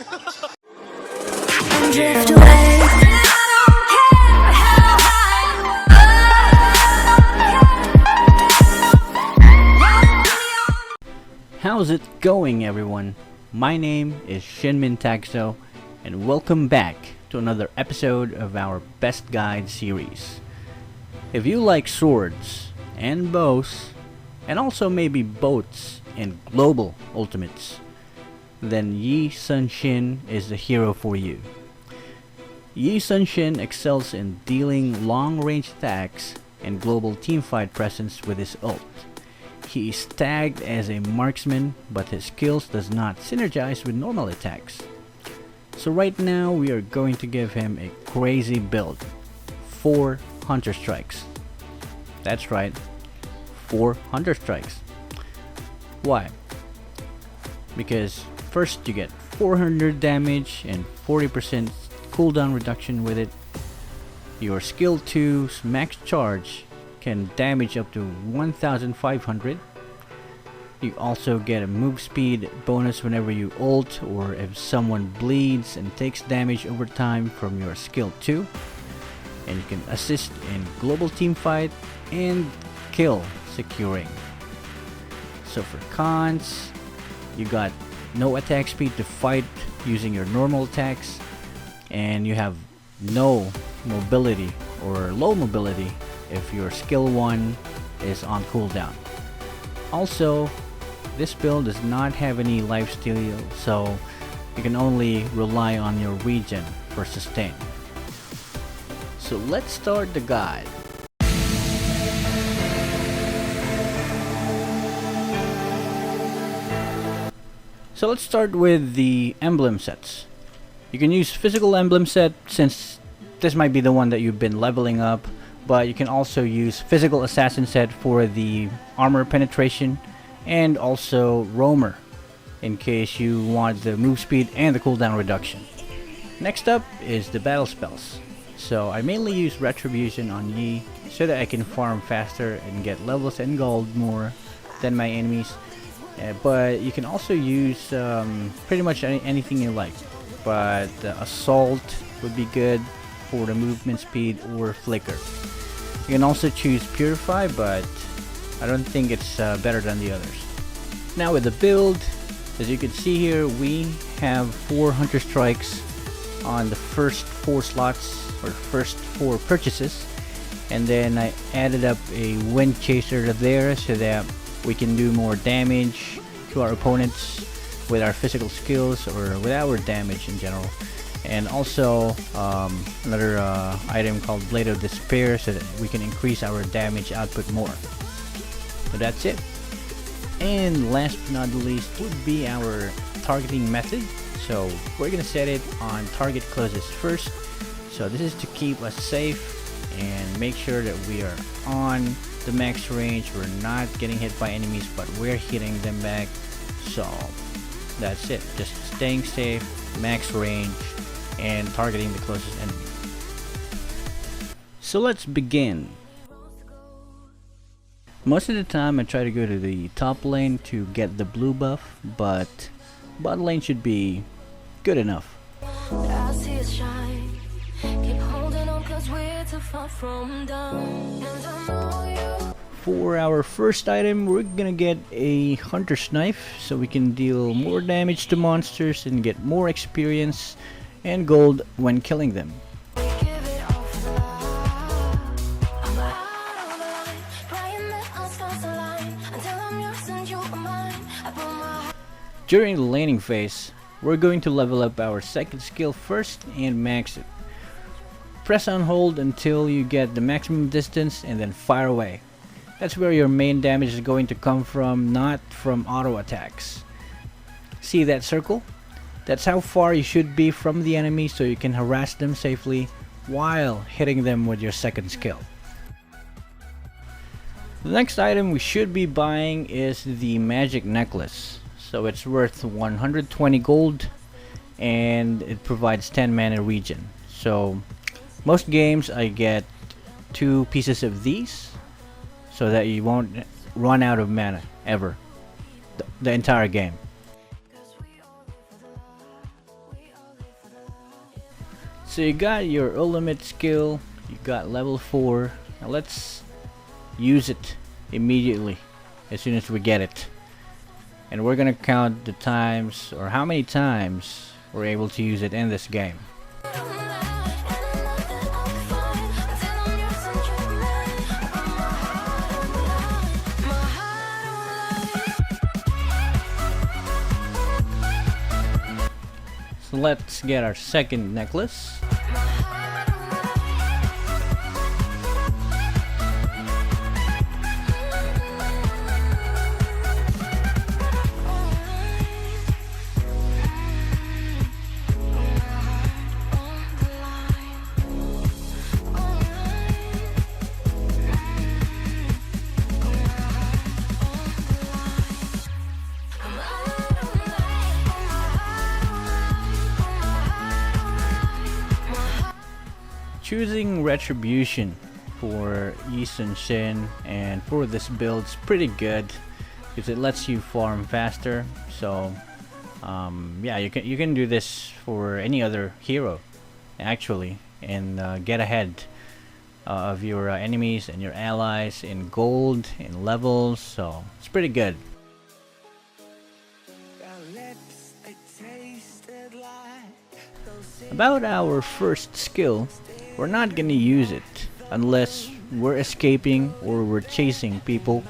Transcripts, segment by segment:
and drift away. How's it going, everyone? My name is Shinmin Taxo, and welcome back to another episode of our Best Guide series. If you like swords and bows, and also maybe boats and global ultimates, then Yi Sun-Shin is the hero for you. Yi Sun-Shin excels in dealing long-range attacks and global teamfight presence with his ult. He is tagged as a marksman, but his skills does not synergize with normal attacks. So right now we are going to give him a crazy build. 4 Hunter Strikes. That's right, 4 Hunter Strikes. Why? Because first you get 400 damage and 40% cooldown reduction with it. Your skill 2's max charge can damage up to 1500. You also get a move speed bonus whenever you ult or if someone bleeds and takes damage over time from your skill 2. And you can assist in global team fight and kill securing. So for cons, you got no attack speed to fight using your normal attacks, and you have no mobility or low mobility if your skill 1 is on cooldown. Also, this build does not have any lifesteal, so you can only rely on your regen for sustain. So let's start the guide. So let's start with the emblem sets. You can use physical emblem set since this might be the one that you've been leveling up, but you can also use physical assassin set for the armor penetration, and also roamer in case you want the move speed and the cooldown reduction. Next up is the battle spells. So I mainly use retribution on Yi so that I can farm faster and get levels and gold more than my enemies. But you can also use pretty much anything you like, but assault would be good for the movement speed or flicker. You can also choose purify, but I don't think it's better than the others. Now with the build, as you can see here, we have 4 Hunter Strikes on the first 4 slots or first 4 purchases, and then I added up a Wind Chaser there so that we can do more damage to our opponents with our physical skills or with our damage in general. And also another item called Blade of Despair so that we can increase our damage output more. So that's it. And last but not least would be our targeting method. So we're gonna set it on target closest first. So this is to keep us safe and make sure that we are on the max range. We're not getting hit by enemies, but we're hitting them back. So that's it. Just staying safe, max range, and targeting the closest enemy. So let's begin. Most of the time I try to go to the top lane to get the blue buff, but bot lane should be good enough. For our first item, we're gonna get a Hunter's Knife so we can deal more damage to monsters and get more experience and gold when killing them. During the laning phase, we're going to level up our second skill first and max it. Press on hold until you get the maximum distance and then fire away. That's where your main damage is going to come from, not from auto attacks. See that circle? That's how far you should be from the enemy so you can harass them safely while hitting them with your second skill. The next item we should be buying is the magic necklace. So it's worth 120 gold and it provides 10 mana regen. So most games I get 2 pieces of these so that you won't run out of mana ever the entire game. So you got your ultimate skill, you got level 4. Now let's use it immediately as soon as we get it. And we're gonna count the times, or how many times we're able to use it in this game. So let's get our second necklace. Choosing Retribution for Yi Sun-Shin and for this build is pretty good because it lets you farm faster. So yeah, you can do this for any other hero actually, and get ahead of your enemies and your allies in gold, in levels. So it's pretty good. About our first skill, we're not gonna use it unless we're escaping or we're chasing people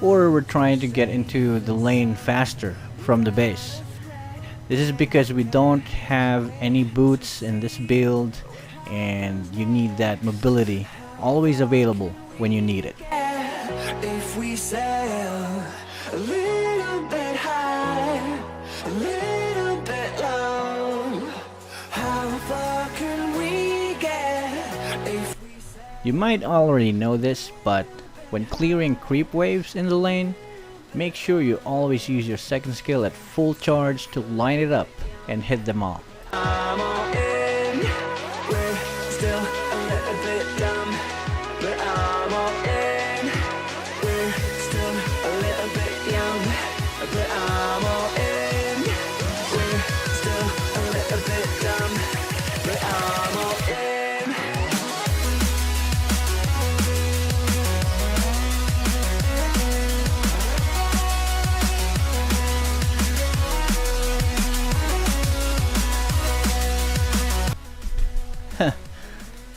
or we're trying to get into the lane faster from the base. This is because we don't have any boots in this build, and you need that mobility always available when you need it. If we sail a little bit high, a little bit low, how far can we get? If we You might already know this, but when clearing creep waves in the lane, make sure you always use your second skill at full charge to line it up and hit them all. I'm all in, we're still a little bit dumb, but I'm all in, we're still a little bit young, but I'm all in, we're still a little bit dumb, but I'm all in.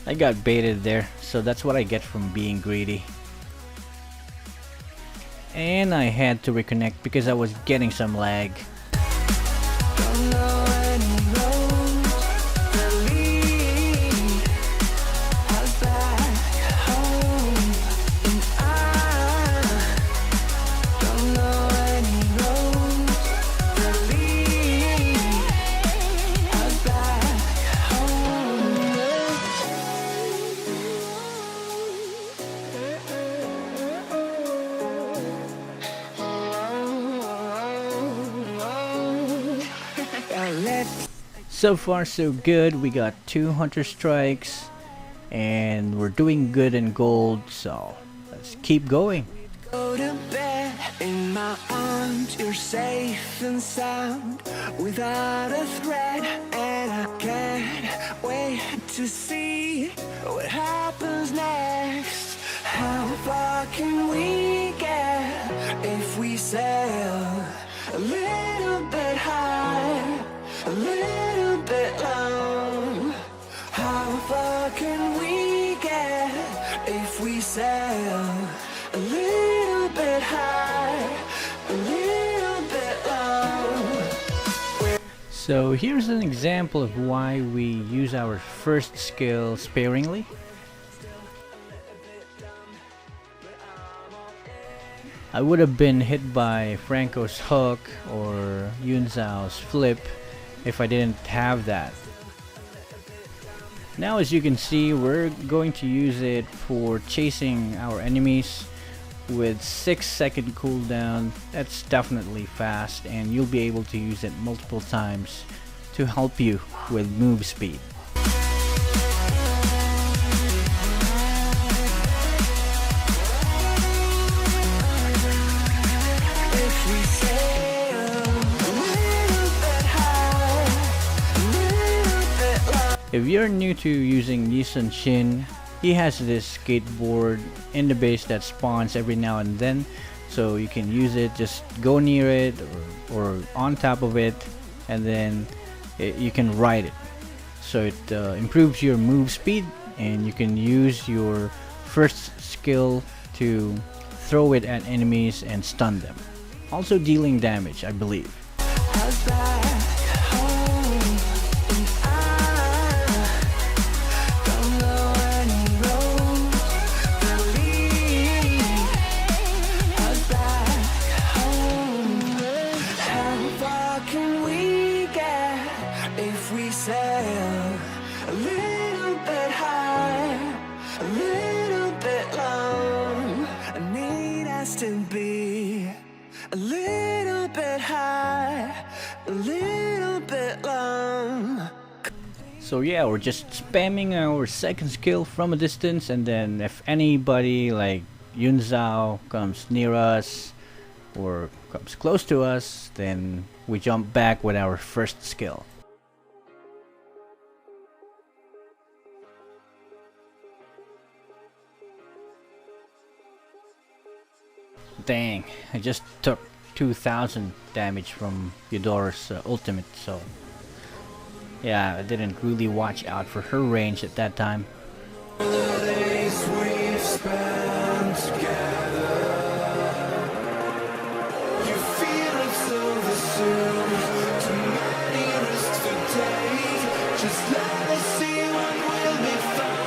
I got baited there, so that's what I get from being greedy. And I had to reconnect because I was getting some lag. Don't know any roads that lead us back home, and I don't know any roads that lead us back home. Let's So far so good, we got 2 hunter strikes and we're doing good in gold, so let's keep going. go to bed in my arms. You're safe and sound without a threat, and I can't wait to see what happens next. How far can we get if we sail a little bit high, a little bit low? How far can we get if we sail a little bit high, a little bit low? So here's an example of why we use our first skill sparingly. I would have been hit by Franco's hook or Yun Zhao's flip if I didn't have that. Now, as you can see, we're going to use it for chasing our enemies with 6-second cooldown. That's definitely fast, and you'll be able to use it multiple times to help you with move speed. If we sail a little bit high, a little bit low. If you're new to using Yi Sun-Shin, he has this skateboard in the base that spawns every now and then, so you can use it, just go near it or on top of it, and then you can ride it. So it improves your move speed, and you can use your first skill to throw it at enemies and stun them, also dealing damage, I believe. To be a little bit high, a little bit long. So yeah, we're just spamming our second skill from a distance, and then if anybody like Yun Zhao comes near us or comes close to us, then we jump back with our first skill. Dang, I just took 2000 damage from Eudora's ultimate, so yeah, I didn't really watch out for her range at that time. The days we've spent together, you feel it's over soon. Too many risks to take. Just let us see what we'll be finding.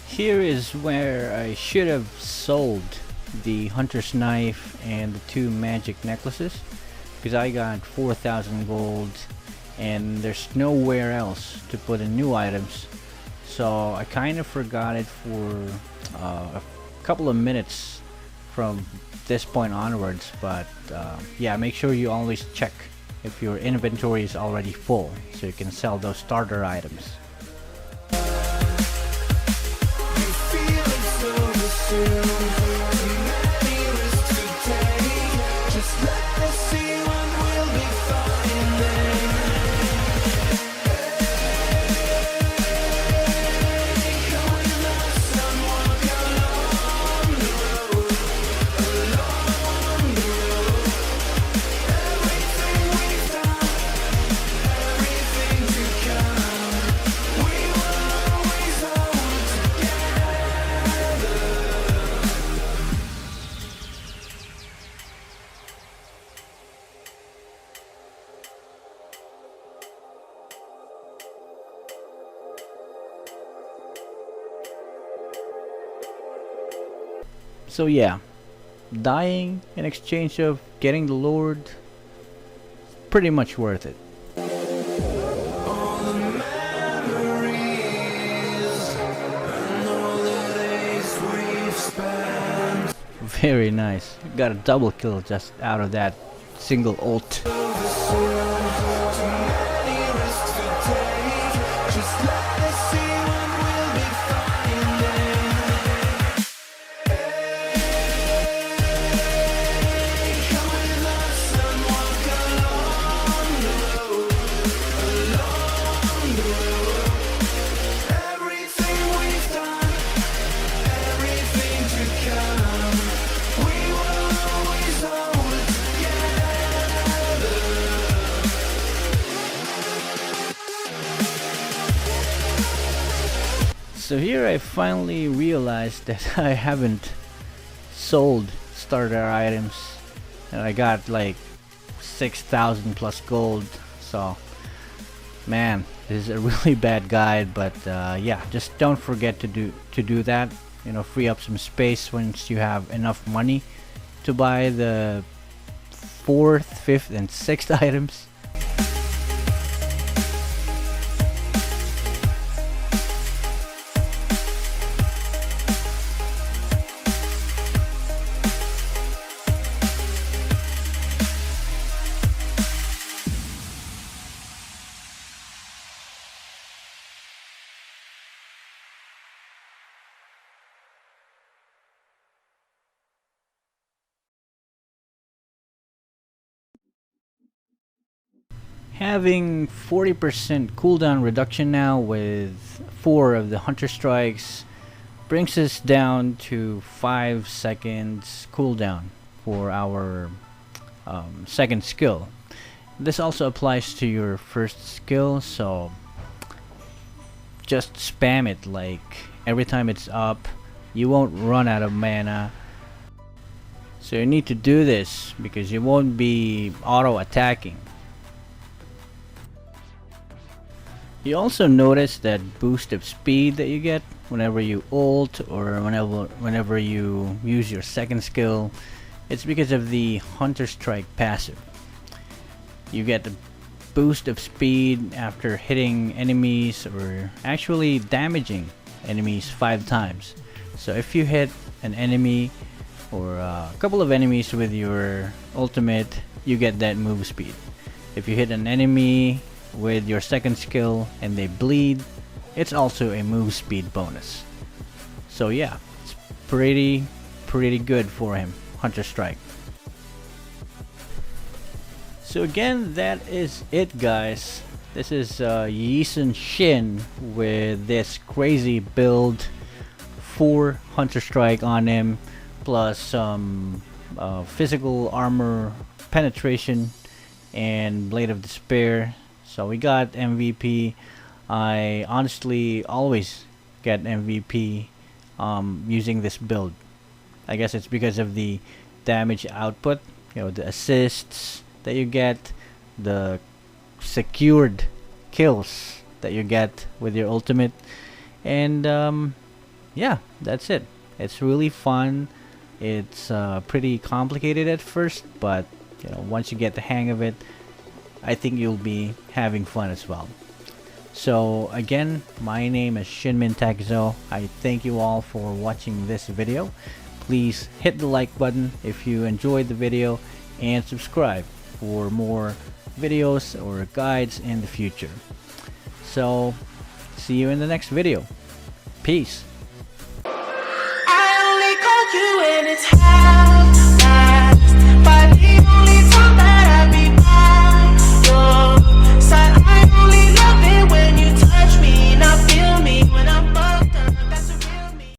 Here is where I should have sold the hunter's knife and the 2 magic necklaces, because I got 4,000 gold and there's nowhere else to put in new items, so I kind of forgot it for a couple of minutes from this point onwards. But yeah, make sure you always check if your inventory is already full so you can sell those starter items. So yeah, dying in exchange of getting the Lord, pretty much worth it. All the memories and all the days we've spent. Very nice. Got a double kill just out of that single ult. So here I finally realized that I haven't sold starter items, and I got like 6,000 plus gold. So man, this is a really bad guide, but yeah, just don't forget to do that. You know, free up some space once you have enough money, to buy the 4th, 5th, and 6th items. Having 40% cooldown reduction now with 4 of the Hunter Strikes brings us down to 5 seconds cooldown for our second skill. This also applies to your first skill, so just spam it. Like every time it's up, you won't run out of mana. So you need to do this because you won't be auto attacking. You also notice that boost of speed that you get whenever you ult or whenever you use your second skill. It's because of the Hunter Strike passive. You get a boost of speed after hitting enemies or actually damaging enemies 5 times. So if you hit an enemy or a couple of enemies with your ultimate, you get that move speed. If you hit an enemy with your second skill and they bleed, it's also a move speed bonus. So yeah, it's pretty good for him, Hunter Strike. So again, that is it, guys. This is Yi Sun-Shin with this crazy build, 4 Hunter Strike on him, plus some physical armor penetration and Blade of Despair. So we got MVP. I honestly always get MVP using this build. I guess it's because of the damage output, the assists that you get, the secured kills that you get with your ultimate, and yeah, that's it. It's really fun. It's pretty complicated at first, but once you get the hang of it, I think you'll be having fun as well. So again, my name is Shinmin Takuzo. I thank you all for watching this video. Please hit the like button if you enjoyed the video and subscribe for more videos or guides in the future. So see you in the next video. Peace. I only call you when it's high.